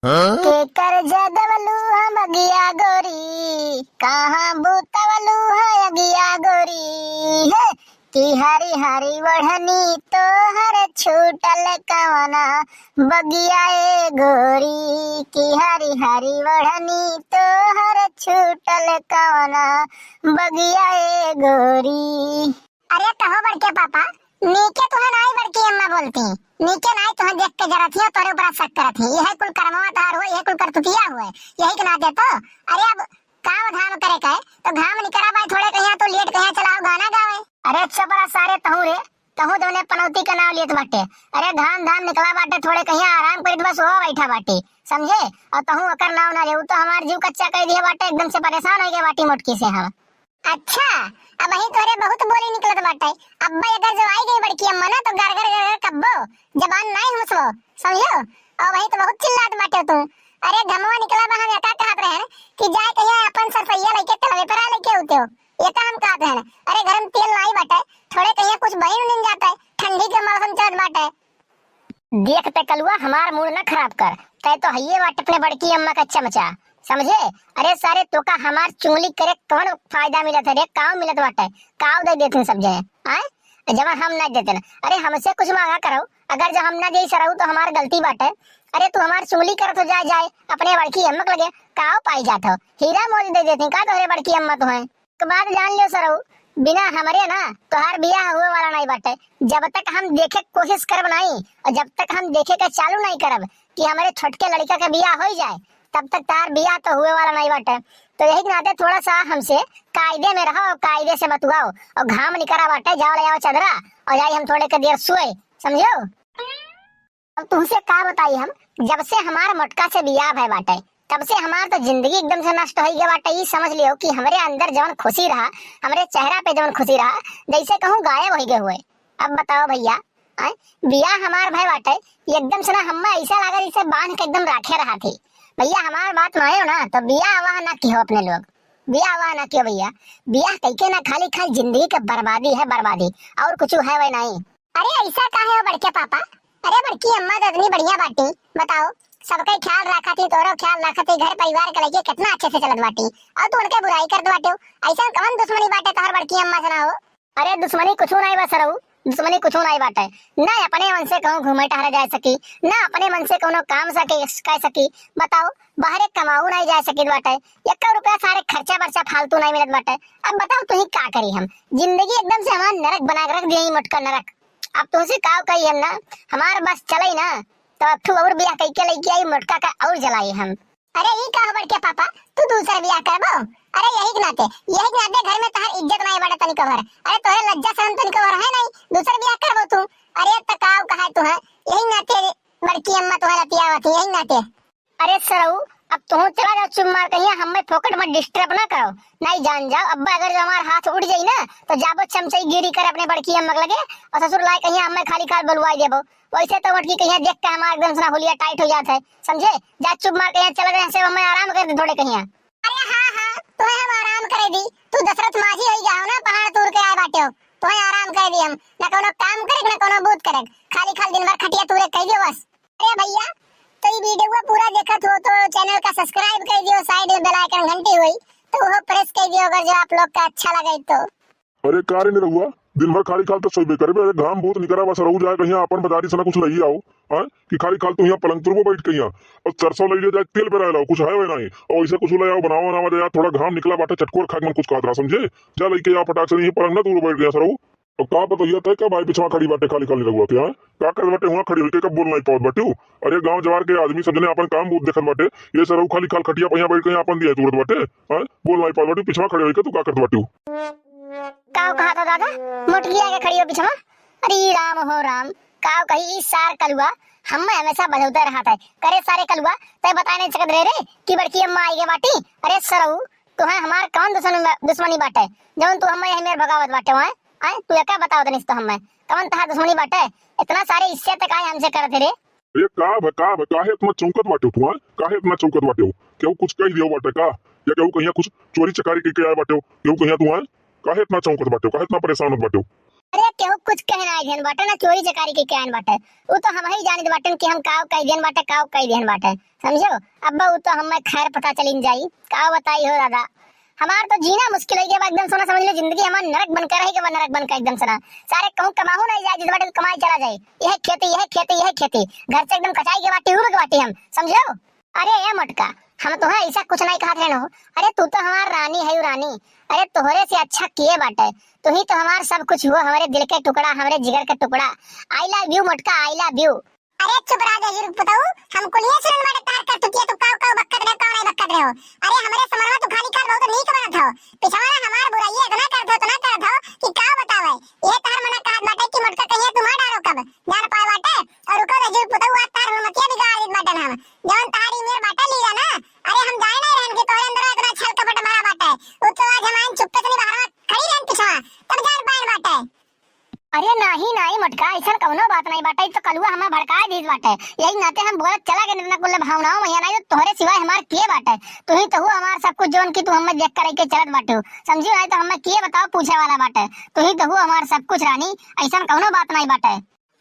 के कर जदवलू हम अगिया गोरी, कहाँ बुतवलू है अगिया गोरी है। कि हरी हरी बढ़नी तो हर छूटल कवना बगिया ए गोरी। कि हरी हरी बढ़नी तो हर छूटल कवना बगिया ए गोरी। अरे कहो बड़के पापा, नीके तुम्हें नाई बड़की अम्मा बोलती, नीचे नाई तुम्हें देख के जरा थी और तोरे ऊपर शक करत थी। यह कुल कर्मवा तार हो, यह कुल करतुतिया हुए, यही के नाते तो। अरे अब काम धाम करे का है तो घाम निकरा बाई थोड़े कहिया तो लेट कहिया चलाओ गाना गावे। अरे चपरा सारे तहू रे, तहू दोने पनौती का नाम लेत बाटे। अरे धाम धाम निकला बाटे थोड़े कहिया आराम करित बस हो बैठा बाटे, समझे। और तहू अकर नाम ना लेऊ तो हमार जीव कच्चा कर दिए बाटे, एकदम से परेशान हो गए बाटी मोटकी से हम। अच्छा, अब वही तोरे बहुत बोली निकलत बाटे। अब्बा अगर जो आई गई बड़की अम्मा ना तो घर घर घर कब्बो जबान नहीं हुसबो, समझो। और वही तो बहुत चिल्लात बाटे तू। अरे घमवा निकला बा हम एका कहत रहे कि जाए कहिया अपन सरफैया लेके तलवे पर आ लेके उते हो, ये तो हम कहत हैं। अरे घर में तेल नहीं बाटे, थोड़े कहिया कुछ बहिन निन जाता है, ठंडी के मौसम चल बाटे। देखते कलुआ हमार मूड न खराब कर, तय तो हइये बाटे अपने बड़की अम्मा का चमचा, समझे। अरे सारे तो का हमार चुंगली करे कौन फायदा मिलत है रे, काव मिलत बाटे, काव दे देते सब जगह, आए जब हम ना देते ना। अरे हमसे कुछ मांगा करो, अगर जब हम ना दे सरऊ तो हमार गलती बाटे। अरे तू हमार चुंगली कर तो जाए जाए अपने बड़की अम्मा लगे काव पाई जात हो, हीरा मोल दे देती का तोहरे बड़की अम्मा तो है। तो बात जान लियो सरऊ, बिना हमारे ना तोहार बियाह हुए वाला नहीं बाटे। जब तक हम देखे कोशिश करब नहीं और जब तक हम देखे का चालू नहीं करब कि हमारे छोटके लड़का का बियाह हो जाए, तब तक तार बियाह तो हुए वाला नहीं बाटे। तो यही नाते थोड़ा सा हमसे कायदे में रहो, कायदे से बतुआओ और घाम निकरा बाटे, जाओ ले आओ चदरा और जाई हम थोड़े के देर सोए, समझो। अब तुमसे का बताई हम, जब से हमार मोटका से बियाह है बाटे तब से हमार तो जिंदगी एकदम से नष्ट हो गया बाटे। ये समझ लियो कि हमारे अंदर जवन खुशी रहा, हमारे चेहरा पे जवन खुशी रहा, जैसे कहूँ गायब हो गए हुए। अब बताओ भैया, बियाह हमार भाई बाटे एकदम से ना हम ऐसा लगा जैसे बांध के एकदम रखे रहा थी। भैया हमार बात मानो ना तो बियाह वाह ना कियो अपने लोग, बियाह वाह ना कियो भैया। बियाह कह ना खाली खाली जिंदगी का बर्बादी है, बर्बादी और कुछ है वह नहीं। अरे ऐसा काहे हो बड़के पापा, अरे बड़की अम्मा तो इतनी बढ़िया बाटी, बताओ सबका ख्याल रखा थी, तोरो ख्याल रखा थी, घर परिवार के लेके कितना अच्छे से चलत बाटी, और तू उनके बुराई कर दो बाटे। ऐसा कौन दुश्मनी बाटे तोहर बड़की अम्मा से ना हो। अरे दुश्मनी कुछ नहीं बस रहू, दुश्मनी कुछ नहीं बाटे ना। अपने मन से कहूँ घूमे टहरा जा सकी ना, अपने मन से कोनो काम सके कह सकी, बताओ बाहर कमाऊ नहीं जा सकी बाटे, 1 रुपया सारे खर्चा बर्चा फालतू नहीं मिलत बाटे। अब बताओ तू ही का करी हम, जिंदगी एकदम से हमार नरक बना के रख दिए, मोटका नरक। अब तुमसे काव कही हम ना, हमार बस चले ना तो अब तू और बियाह कई के लेके आई मोटका का और जलाई हम। अरे ये कहो बड़के पापा, तू दूसरा बियाह करबो। अरे यही नाते घर में तोहर इज्जत नहीं बड़ा तनिक भर, अरे तोहरे लज्जा शर्म तनिक भर है नहीं, दूसरा बियाह करबो तू। अरे तकाव कहा तू है, यही नाते बड़की अम्मा तोहरा पियावती, यही नाते। अरे सरऊ अब तू चला जाओ, चुप मार कहिया हमें फोकट में डिस्टर्ब ना करो, नहीं जान जाओ। अब्बा अगर जो हमारा हाथ उड़ जाई ना तो जाबो चमचई गिरी कर अपने बड़की अम्मा लगे और ससुर लाए कहिया हमें खाली खाल बुलवाई देबो। वैसे तो मटकी कहिया देख के हमारा एकदम से हुलिया टाइट हो जाता है, समझे। जा चुप मार कहिया चल गए से हमें आराम कर दे थोड़े कहिया। अरे हां तुम्हें हम आराम करे दी, तू दशरथ माझी होई जाओ ना, पहाड़ तोड़ के आए बाटे हो, तुम्हें आराम कर दी हम ना, कोनो काम करे ना कोनो बूत करे, खाली खाल दिन भर खटिया तूरे कह दियो बस। अरे भैया तो ये वीडियो को पूरा देखत हो तो चैनल का सब्सक्राइब कर दियो, साइड में बेल आइकन घंटी हुई तो वो प्रेस कर दियो अगर जो आप लोग का अच्छा लगे तो। अरे कार्य नहीं रहुआ दिन भर खाली खाल तो सोई करे, अरे घाम बहुत निकरा बस रहू जाए कहीं अपन बाजारी से ना कुछ लई आओ, हां कि खाली खाल तू यहां पलंग पर बैठ के यहां और सरसों ले ले जाए तेल पे रह लाओ, कुछ है वे नहीं और ऐसे कुछ ले आओ बनाओ ना यार, थोड़ा घाम निकला बाटे चटकोर खा के कुछ खा रहा, समझे। जा लेके आ फटाक से, यहीं पलंग ना तू बैठ गया सरऊ। अब का बताइए तय का भाई पिछवा खड़ी बाटे खाली खाली रहुआ क्या का कर बाटे हुआ खड़ी होके कब बोल नहीं पावत बाटे। अरे गांव जवार के आदमी सब जने अपन काम बहुत देखत बाटे, ये सरऊ खाली खाल खटिया पहिया बैठ के अपन दिया तुरत बाटे, हां बोल नहीं पावत बाटे, पिछवा खड़े होके तू का करत बाटे। काव कहा था दादा, मोटकी आके खड़ी हो पिछवा। अरे राम हो राम, काव कही इस सार कलुआ हम हमेशा बजौते रहा था, करे सारे कलुआ तय बता नहीं सकत रे कि बड़की अम्मा आई के बाटी। अरे सरऊ तू है हमार कौन दुश्मनी बाटे जवन तू हमें यही मेर भगावत बाटे वहां, आए तू क्या बताओ तनिस तो हमें कौन तहार दुश्मनी बाटे, इतना सारे इससे तक आए हमसे करत रे। ये काहे इतना चौकत बाटे तू, काहे इतना चौकत बाटे हो, केहू कुछ कह दियो बाटे का, या केहू कहिया कुछ चोरी चकारी के आए बाटे हो, केहू कहिया तू काहे इतना चौकत बाटे हो, काहे इतना परेशान होत बाटे हो। अरे केहू कुछ कहना आई देन बाटे ना, चोरी चकारी के कहन बाटे। वो तो हम ही जानित बाटन कि हम काव कई देन बाटे, काव कई देन बाटे, समझो। अब वो तो हमें खैर पता चलिन जाई, काव बताई हो दादा। हमार तो जीना मुश्किल है के बाद एकदम सोना समझ लो, जिंदगी हमार नरक बनकर रही के बाद नरक बनकर एकदम सोना। सारे कहूं कमाहू नहीं जाए, जिस बाटे कमाई चला जाए। यह खेती यह खेती यह खेती, घर से एकदम कचाई के बाटी उड़ के बाटी हम, समझो। अरे ये मटका, हम तो है ऐसा कुछ नहीं कहा थे ना। अरे तू तो हमार रानी है, रानी। अरे तोहरे से अच्छा किए बाटे, तू ही तो हमार सब कुछ हुआ, हमारे दिल के टुकड़ा, हमारे जिगर का टुकड़ा। आई लव यू मटका, आई लव यू। अरे चुप रह जा जरूर बताऊं, हम कुलिए सुनन बाटे तार कर तुकिए तो काव काव बक्कत रहे, काव नहीं बक्कत रहे हो। अरे हमरे समनवा तो खाली कर बहुत नीक बनत हो, पिछवाड़ा हमार बुराई इतना कर दो तो ना कर दो कि काव बतावे। ये तार मना कहत बाटे कि मटका कहिए तुम डालो कब जान पाए बाटे। और रुको जरूर बताऊं, आज तार मतिया बिगाड़ देत बाटे हम, जवन तारी मेर बाटे लीला ना। अरे हम जाए नहीं रहन के तोरे अंदर इतना छल कपट भरा बाटे, वो तो आज हमान चुप्पे से बाहर खड़ी रहन पिछवा तब जान पाए बाटे। अरे नहीं नहीं मटका, ऐसा कौनो बात नहीं बाटे, तो कलुआ हमें भड़का दीस बाटे। यही नाते हम बोलत चला के नितना कुल भावनाओं में नहीं, तो तोहरे सिवाय हमार किए बाटे। तू ही तो हुआ हमार सब कुछ, जोन की तू हमें देख कर के चलत बाटे, समझी नहीं तो हमें किए बताओ पूछे वाला बाटे। तू ही तो हुआ हमार सब कुछ रानी, ऐसा कौनो बात नहीं बाटे।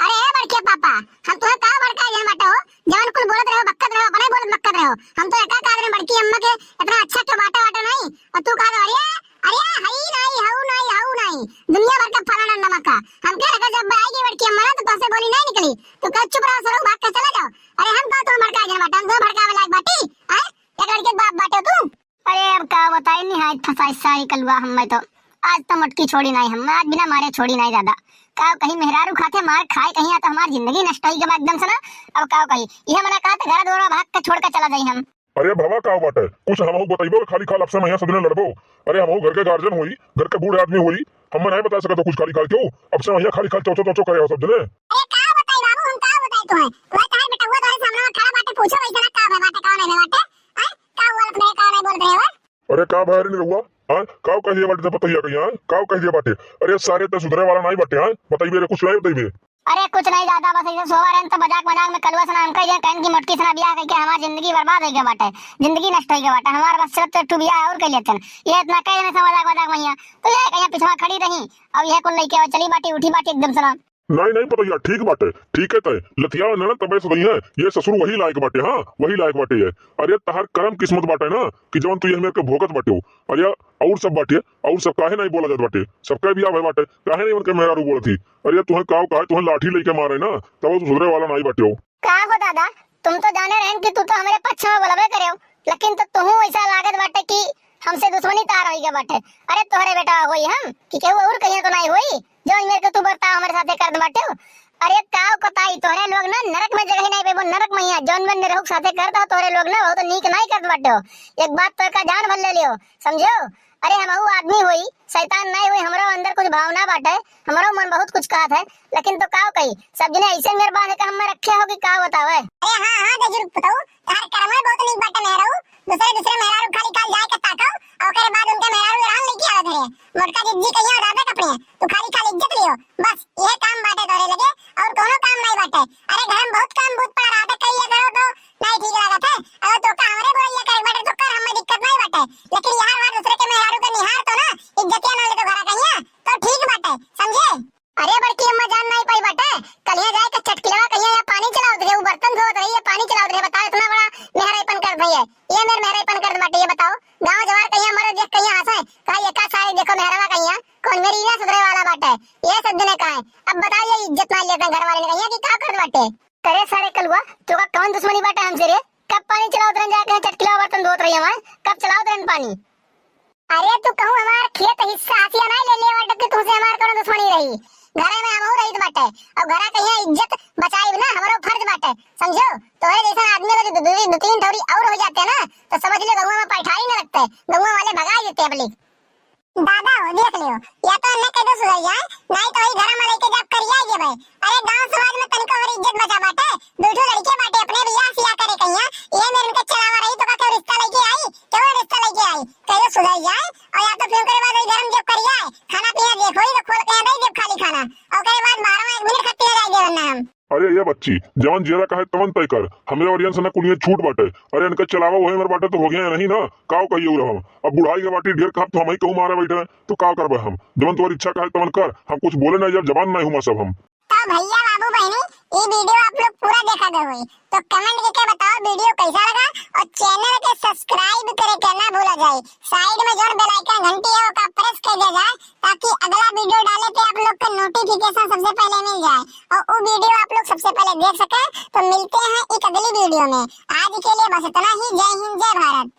अरे ए बड़के पापा, हम तो का भड़का जन बाटे हो, जवन कुल बोलत रहो बक्कत रहो, अपने बोलत बक्कत रहो। हम तो एका कादरे बड़की अम्मा के इतना अच्छा के बाटे बाटे नहीं, और तू कह अरे अरे हई नहीं हाउ नहीं हाउ नहीं दुनिया भर का फलाना नमक का। हम कह रखा जब आएगी बड़की अम्मा ना तो तुमसे बोली नहीं निकली, तो कह चुप रहो सरो भाग के चले जाओ। अरे हम का तुम भड़का जन बाटे, हम तो भड़का वाला बाटी हैं, एक लड़के बाप बाटे तू। अरे अब का बताई नहीं, हाथ फसाई सारी कलुआ हमें तो। आज तो मटकी छोड़ी नहीं, हम आज बिना मारे छोड़ी नहीं दादा। का कहीं मेहरारू खाते मार खाए कहीं, तो हमारी जिंदगी नष्ट हुई के बाद एकदम से ना। अब का कहीं ये मना कहा था घर दोरा भाग के छोड़ के चला जाई हम। अरे भवा का बाटे कुछ हमहू बताइबो, खाली खाल आपसे मैं सबने लड़बो। अरे हमहू घर के गार्जियन हुई, घर के बूढ़े आदमी हुई, हम नहीं बता सकता कुछ खाली खाल क्यों अब से मैं खाली खाल चौचो चौचो करे हो सब जने। अरे का बताई बाबू, हम का बताई तो है तुम्हारे तार बेटा हुआ तुम्हारे सामने खड़ा बाटे, पूछो वैसे ना का है बाटे का नहीं बाटे हैं, का हुआ अपने का नहीं बोल रहे हो। अरे का बाहर नहीं हुआ हां, काव कहिए बाटे बताइए कहीं हां, काव कहिए बाटे। अरे सारे तो सुधरे वाला नहीं बाटे हां, बताइए कुछ नहीं बताइए। अरे कुछ नहीं दादा, बस ऐसे सोवा रहन तो मजाक मजाक में कलवा सना हम कह कहन की मटकी सना बियाह करके हमारी जिंदगी बर्बाद हो गई बाटे, जिंदगी नष्ट हो गई बाटे हमार। बस सिर्फ तो बियाह और कर लेते हैं, ये इतना कह नहीं मजाक मजाक में तो ये कहीं पिछवा खड़ी रही अब यह कुल लेके चली बाटी उठी बाटी एकदम सना। नहीं नहीं पता ठीक बाटे, ठीक है तय लथिया ना तबे से है, ये ससुर वही लायक बाटे, हाँ वही लायक बाटे है। अरे तहार कर्म किस्मत बाटे ना कि जवन तू ये मेरे के भोगत बाटे हो। अरे और सब बाटे और सब काहे नहीं बोला जात बाटे, सबका भी आवे बाटे, काहे नहीं उनके मेहरारू बोलती। अरे तुहे काव काहे तुहे लाठी लेके मारे ना तब तो सुधरे वाला नहीं बाटे हो। का हो दादा, तुम तो जाने रहन कि तू तो हमारे पक्ष में बोलबे करे हो, लेकिन तो तुम ऐसा लागत बाटे कि हमसे दुश्मनी तार होई के बाटे। अरे तोहरे बेटा होई हम कि केहू और कहिए तो नहीं होई जो मेरे को तू बता हमारे साथे कर बाटे। अरे काव कताई तोहरे लोग ना नरक में जगह नहीं पेबो, नरक में है जौन बन निरहुक साथे करता तोहरे लोग ना बहुत नीक नहीं करत बाटे हो। एक बात तो का जान भर ले लियो, समझो। अरे हमहू आदमी हुई शैतान नहीं हुई, हमरो अंदर कुछ भावना बाटे, हमरो मन बहुत कुछ कहत है, लेकिन तो काव कही सब जने ऐसे मेरे बात है कि हम रखे हो कि का बतावे। अरे हां हां जरूर बताओ, तार कर्म बहुत नीक बाटे मेहरारू, दूसरे दूसरे मेहरारू खाली काल जाए के ताकाओ और ओकरे बाद उनके मेहरारू रहन लेके आवे धरे मोटका जी कहियो दादा कपड़े तू खाली खाली इज्जत लियो, बस ये काम बाटे तोरे लगे और कोनो काम नहीं बाटे। अरे घर में बहुत काम बहुत पड़ा रहता, कई ये करो तो नहीं ठीक लागत है। अगर तो का हमरे बोलिए करे बाटे तो कर, हमें दिक्कत नहीं बाटे, लेकिन यार बार दूसरे के मेहरारू के निहार तो ना इज्जतिया ना ले तो घर कहिया तो ठीक बाटे, समझे। अरे बड़की अम्मा जान नहीं पाई बाटे, कलिया जाए के चटकिलवा कहिया या पानी चलाओ दे, वो बर्तन धोत रही है पानी चलाओ दे, बताओ इतना बड़ा मेहराईपन कर भई है, ये मेरे मेहराईपन कर बाटे। ये बताओ गांव जवार कहिया मरे देख कहिया हंसे का ये का सारे देखो मेहरावा कहिया कौन मेरी इला सुधरे वाला बाटे, ये सब जने का है। अब बताओ ये इज्जत मान लेते घर वाले ने कहिया कि का कर बाटे। करे सारे कलवा तो का कौन दुश्मनी बाटे हमसे रे, कब पानी चलाओ दरन जाके चटकिलवा बर्तन धोत रही है, कब चलाओ दरन पानी। अरे तू कहूं हमार खेत हिस्सा आसिया नहीं ले ले वाटे कि तुमसे हमार कोनो दुश्मनी रही, घरे में हमहू रहित बाटे और घरा कहिया इज्जत बचाई ना हमरो फर्ज बाटे, समझो। तोरे जैसा आदमी को दो तीन थोड़ी और हो जाते ना तो समझ ले गौवा में पैठाई न लगते, गौवा वाले भगा देते पब्लिक। दादा हो देख लियो या तो अन्य कह दो सुधर जाए नहीं तो वही घर में लेके जब करिया ये भाई। अरे गांव समाज में तनिको और इज्जत बचा बाटे, दूठो लड़के बाटे अपने बियाह सिया करे कहिया ये मेरे उनके चलावा रही तो का रिश्ता लेके आई, क्यों रिश्ता लेके आई कह दो सुधर जाए। और या तो फिर करे बाद घर में जब करिया खाना पीना देखो ही तो खोल के नहीं जब खाली खाना और करे बाद 12 1 मिनट खत्ते रह जाए वरना हम। अरे ये बच्ची जवन जेरा कहे तवन तय कर, हमरे ओरियन से ना कुनिया छूट बाटे। अरे इनका चलावा वही मेरे बाटे तो हो गया नहीं ना, काव कहियो रहो हम। अब बुढ़ाई के बाटी ढेर खाप तो हम ही कहूँ मारे बैठे हैं, तो काव करबे हम। जवन तुम्हारी इच्छा कहे तवन कर, हम कुछ बोले नहीं यार, जबान नहीं हुआ सब हम। तो भैया बाबू बहनी ये वीडियो आप लोग पूरा देखा गए हुई तो कमेंट करके बताओ वीडियो कैसा लगा, और चैनल के सब्सक्राइब करे के ना भूला जाए। साइड में जो बेल आइकन घंटी है वो प्रेस कर दिया जाए, ताकि अगला वीडियो डाले पे आप लोग को नोटिफिकेशन सबसे पहले मिल जाए और वो वीडियो आप लोग सबसे पहले देख सके। तो मिलते हैं एक अगली वीडियो में, आज के लिए बस इतना ही। जय हिंद, जय भारत।